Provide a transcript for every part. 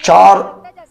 4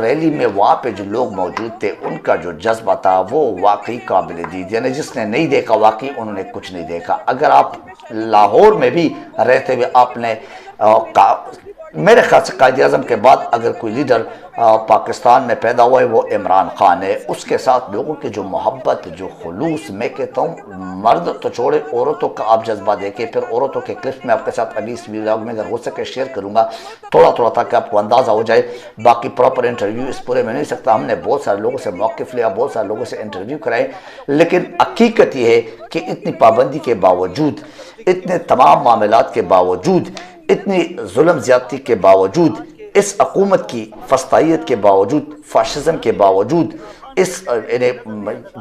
rally میں وہاں پہ جو لوگ موجود تھے ان کا جو جذبہ تھا وہ واقعی قابل دید، یعنی جس نے نہیں دیکھا واقعی انہوں نے کچھ نہیں دیکھا۔ اگر آپ لاہور میں بھی رہتے ہوئے آپ نے میرے خیال سے قائد اعظم کے بعد اگر کوئی لیڈر پاکستان میں پیدا ہوا ہے وہ عمران خان ہے۔ اس کے ساتھ لوگوں کی جو محبت، جو خلوص، میں کہتا ہوں مرد تو چھوڑے عورتوں کا آپ جذبہ دیکھیں۔ پھر عورتوں کے کلپ میں آپ کے ساتھ ابھی اس ویلاگ میں اگر ہو سکے شیئر کروں گا تھوڑا تھوڑا تاکہ آپ کو اندازہ ہو جائے، باقی پراپر انٹرویو اس پورے میں نہیں سکتا۔ ہم نے بہت سارے لوگوں سے موقف لیا، بہت سارے لوگوں سے انٹرویو کرائے، لیکن حقیقت یہ ہے کہ اتنی پابندی کے باوجود، اتنے تمام معاملات کے باوجود، اتنی ظلم زیادتی کے باوجود، اس حکومت کی فسطائیت کے باوجود، فاشزم کے باوجود، اس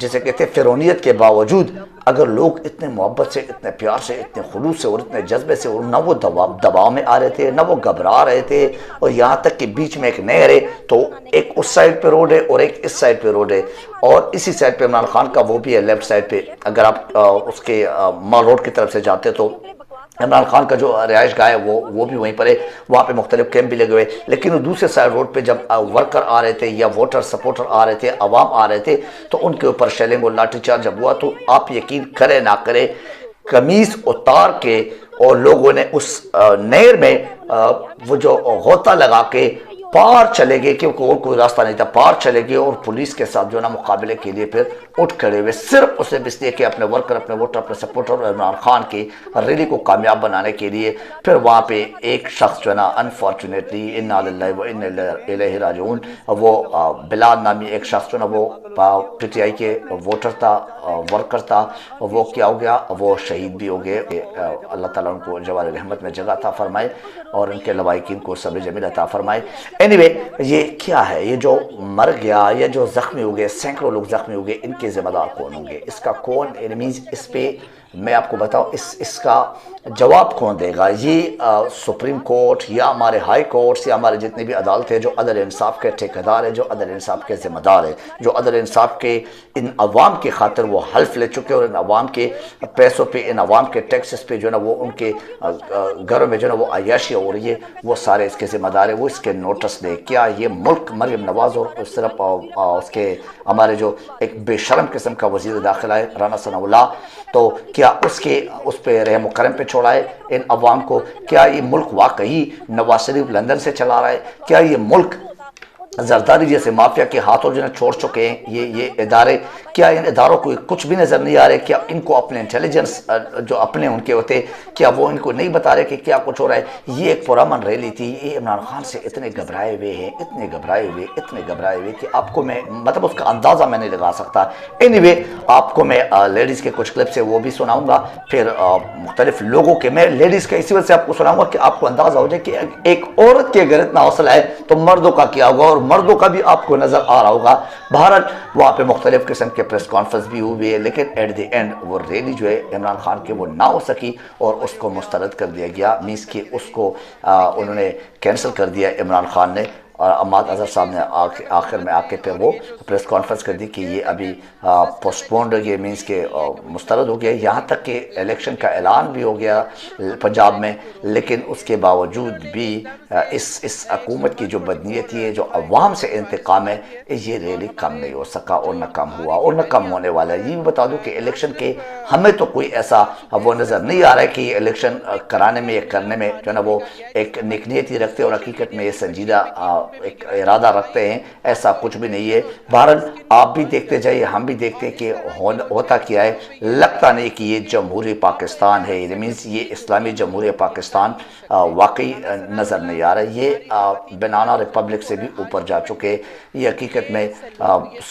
جسے کہتے ہیں فرعونیت کے باوجود، اگر لوگ اتنے محبت سے، اتنے پیار سے، اتنے خلوص سے اور اتنے جذبے سے، اور نہ وہ دباؤ میں آ رہے تھے، نہ وہ گھبرا رہے تھے، اور یہاں تک کہ بیچ میں ایک نہر ہے تو ایک اس سائڈ پہ روڈ ہے اور ایک اس سائڈ پہ روڈ ہے، اور اسی سائڈ پہ عمران خان کا وہ بھی ہے لیفٹ سائڈ پہ۔ اگر آپ اس کے مال روڈ کی طرف سے جاتے تو عمران خان کا جو رہائش گاہ ہے وہ بھی وہیں پر ہے، وہاں پہ مختلف کیمپ بھی لگے ہوئے، لیکن دوسرے سائڈ روڈ پہ جب ورکر آ رہے تھے یا ووٹر سپورٹر آ رہے تھے، عوام آ رہے تھے، تو ان کے اوپر شیلنگ اور لاٹھی چارج جب ہوا تو آپ یقین کرے نہ کرے قمیض اتار کے اور لوگوں نے اس نہر میں وہ جو غوطہ لگا کے پار چلے گئے، کیونکہ اور کوئی راستہ نہیں تھا، پار چلے گئے اور پولیس کے ساتھ جو نا مقابلے کے لیے پھر اٹھ کھڑے ہوئے، صرف اسے اس لیے کہ اپنے ورکر، اپنے ووٹر، اپنے سپورٹر اور عمران خان کی ریلی کو کامیاب بنانے کے لیے۔ پھر وہاں پہ ایک شخص جو نا انفارچونیٹلی انا للہ و انا الیہ راجعون، وہ بلال نامی ایک شخص جو نا وہ پی ٹی آئی کے ووٹر تھا، ورکر تھا، وہ کیا ہو گیا، وہ شہید بھی ہو گئے۔ اللہ تعالیٰ ان کو جوار رحمت میں جگہ عطا فرمائے اور ان کے لوائقین کو صبر جمیل عطا فرمائے۔ اینی وے، یہ کیا ہے، یہ جو مر گیا یا جو زخمی ہو گئے، سینکڑوں لوگ زخمی ہو گئے، ان کے ذمہ دار کون ہوں گے؟ اس کا کون اینیمیز، اس پہ میں آپ کو بتاؤں اس کا جواب کون دے گا؟ یہ سپریم کورٹ یا ہمارے ہائی کورٹس یا ہمارے جتنے بھی عدالتیں جو عدل انصاف کے ٹھیکیدار ہیں، جو عدل انصاف کے ذمہ دار ہیں، جو عدل انصاف کے ان عوام کی خاطر وہ حلف لے چکے، اور ان عوام کے پیسوں پہ، ان عوام کے ٹیکسز پہ جو ہے نا وہ ان کے گھروں میں جو ہے نا وہ عیاشی ہو رہی ہے، وہ سارے اس کے ذمہ دار ہیں، وہ اس کے نوٹس دے۔ کیا یہ ملک مریم نواز اور صرف اس کے ہمارے جو ایک بے شرم قسم کا وزیر داخلہ ہے رانا ثناء اللہ، تو کیا اس پہ رحم و کرم پہ چھوڑا ہے ان عوام کو؟ کیا یہ ملک واقعی نواز شریف لندن سے چلا رہا ہے؟ کیا یہ ملک زرداری جیسے مافیا کے ہاتھوں جو چھوڑ چکے ہیں یہ ادارے؟ کیا ان اداروں کو کچھ بھی نظر نہیں آ رہے؟ کیا ان کو اپنے انٹیلیجنس جو اپنے ان کے ہوتے، کیا وہ ان کو نہیں بتا رہے کہ کیا کچھ ہو رہا ہے؟ یہ ایک پرامن ریلی تھی۔ یہ عمران خان سے اتنے گھبرائے ہوئے ہیں، اتنے گھبرائے ہوئے کہ آپ کو میں مطلب اس کا اندازہ میں نہیں لگا سکتا۔ اینی وے، آپ کو میں لیڈیز کے کچھ کلپس ہیں وہ بھی سناؤں گا، پھر مختلف لوگوں کے، میں لیڈیز کا اسی وجہ سے آپ کو سناؤں گا کہ آپ کو اندازہ ہو جائے کہ ایک عورت کے اگر اتنا حوصلہ ہے تو مردوں کا کیا ہوگا، اور مردوں کا بھی آپ کو نظر آ رہا ہوگا۔ بہرحال وہاں پہ مختلف قسم کے پریس کانفرنس بھی ہوئی ہے، لیکن ایٹ دی اینڈ وہ ریلی جو ہے عمران خان کی وہ نہ ہو سکی اور اس کو مسترد کر دیا گیا، مینس کہ اس کو انہوں نے کینسل کر دیا عمران خان نے، اور عماد اظہر صاحب نے آخر میں آ کے پھر وہ پریس کانفرنس کر دی کہ یہ ابھی پوسٹ پونڈ، یہ مینس کہ مسترد ہو گیا، یہاں تک کہ الیکشن کا اعلان بھی ہو گیا پنجاب میں، لیکن اس کے باوجود بھی اس حکومت کی جو بدنیت ہے، جو عوام سے انتقام ہے، یہ ریلی کم نہیں ہو سکا اور نہ کم ہوا اور نہ کم ہونے والا ہے۔ یہ بھی بتا دوں کہ الیکشن کے ہمیں تو کوئی ایسا وہ نظر نہیں آ رہا ہے کہ یہ الیکشن کرانے میں یا کرنے میں جو ہے نا وہ ایک نیک نیتی رکھتے اور حقیقت میں یہ سنجیدہ ایک ارادہ رکھتے ہیں، ایسا کچھ بھی نہیں ہے۔ بہرحال آپ بھی دیکھتے جائیے، ہم بھی دیکھتے ہیں کہ ہوتا کیا ہے۔ لگتا نہیں کہ یہ جمہوری پاکستان ہے، مینس یہ اسلامی جمہوریہ پاکستان واقعی نظر نہیں آ رہا ہے۔ یہ بنانا ریپبلک سے بھی اوپر جا چکے، یہ حقیقت میں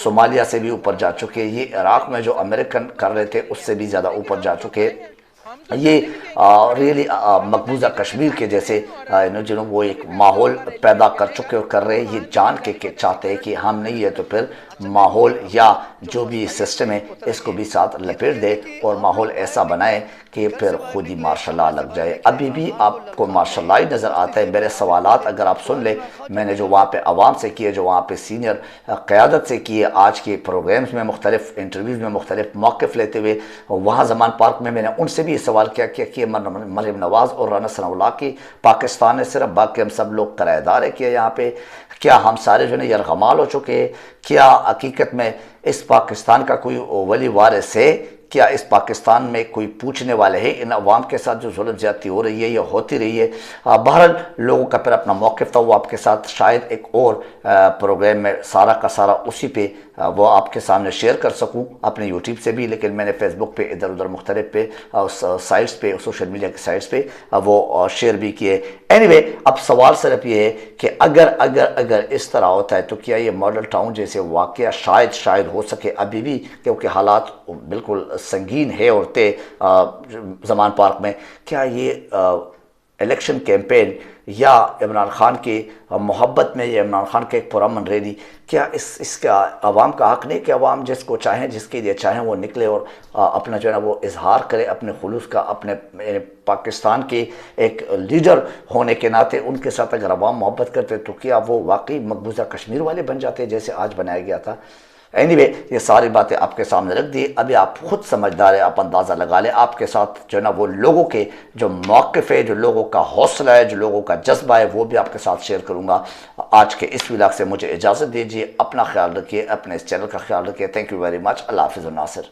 صومالیہ سے بھی اوپر جا چکے، یہ عراق میں جو امریکن کر رہے تھے اس سے بھی زیادہ اوپر جا چکے۔ یہ ریلی مقبوضہ کشمیر کے جیسے جنہوں وہ ایک ماحول پیدا کر چکے اور کر رہے، یہ جان کے چاہتے ہیں کہ ہم نہیں ہے تو پھر ماحول یا جو بھی سسٹم ہے اس کو بھی ساتھ لپیٹ دے اور ماحول ایسا بنائے کہ پھر خود ہی ماشاء اللہ لگ جائے۔ ابھی بھی آپ کو ماشاء اللہ ہی نظر آتا ہے۔ میرے سوالات اگر آپ سن لیں، میں نے جو وہاں پہ عوام سے کیے، جو وہاں پہ سینئر قیادت سے کیے، آج کے پروگرامز میں مختلف انٹرویوز میں مختلف موقف لیتے ہوئے، وہاں زمان پارک میں نے ان سے بھی یہ سوال کیا کہ مریم نواز اور رانا ثناء اللہ کی پاکستان ہے صرف، باقی ہم سب لوگ کرایہ دار ہے، کیا یہاں پہ کیا ہم سارے جو ہے یرغمال ہو چکے، کیا حقیقت میں اس پاکستان کا کوئی ولی وارث ہے، کیا اس پاکستان میں کوئی پوچھنے والے ہیں؟ ان عوام کے ساتھ جو ظلم زیادتی ہو رہی ہے یا ہوتی رہی ہے، بہرحال لوگوں کا پھر اپنا موقف تھا، وہ آپ کے ساتھ شاید ایک اور پروگرام میں سارا کا سارا اسی پہ وہ آپ کے سامنے شیئر کر سکوں اپنے یوٹیوب سے بھی، لیکن میں نے فیس بک پہ ادھر ادھر مختلف پہ سائٹس پہ سوشل میڈیا کی سائٹس پہ وہ شیئر بھی کیے۔ اینی وے اب سوال صرف یہ ہے کہ اگر اس طرح ہوتا ہے تو کیا یہ ماڈل ٹاؤن جیسے واقعہ شاید ہو سکے ابھی بھی، کیونکہ حالات بالکل سنگین ہے اور تھے زمان پارک میں، کیا یہ الیکشن کیمپین یا عمران خان کی محبت میں یا عمران خان کے ایک پرامن ریلی، کیا اس کا عوام کا حق نہیں کہ عوام جس کو چاہیں، جس کے لیے چاہیں وہ نکلے اور اپنا جو ہے نا وہ اظہار کرے اپنے خلوص کا، اپنے پاکستان کے ایک لیڈر ہونے کے ناطے ان کے ساتھ اگر عوام محبت کرتے تو کیا وہ واقعی مقبوضہ کشمیر والے بن جاتے جیسے آج بنایا گیا تھا؟ اینی وے یہ ساری باتیں آپ کے سامنے رکھ دی، ابھی آپ خود سمجھدار ہیں، آپ اندازہ لگا لیں، آپ کے ساتھ جو ہے نا وہ لوگوں کے جو موقف ہے، جو لوگوں کا حوصلہ ہے، جو لوگوں کا جذبہ ہے، وہ بھی آپ کے ساتھ شیئر کروں گا۔ آج کے اس ولاگ سے مجھے اجازت دیجیے، اپنا خیال رکھیے، اپنے اس چینل کا خیال رکھیے۔ تھینک یو ویری مچ، اللہ حافظ الناصر۔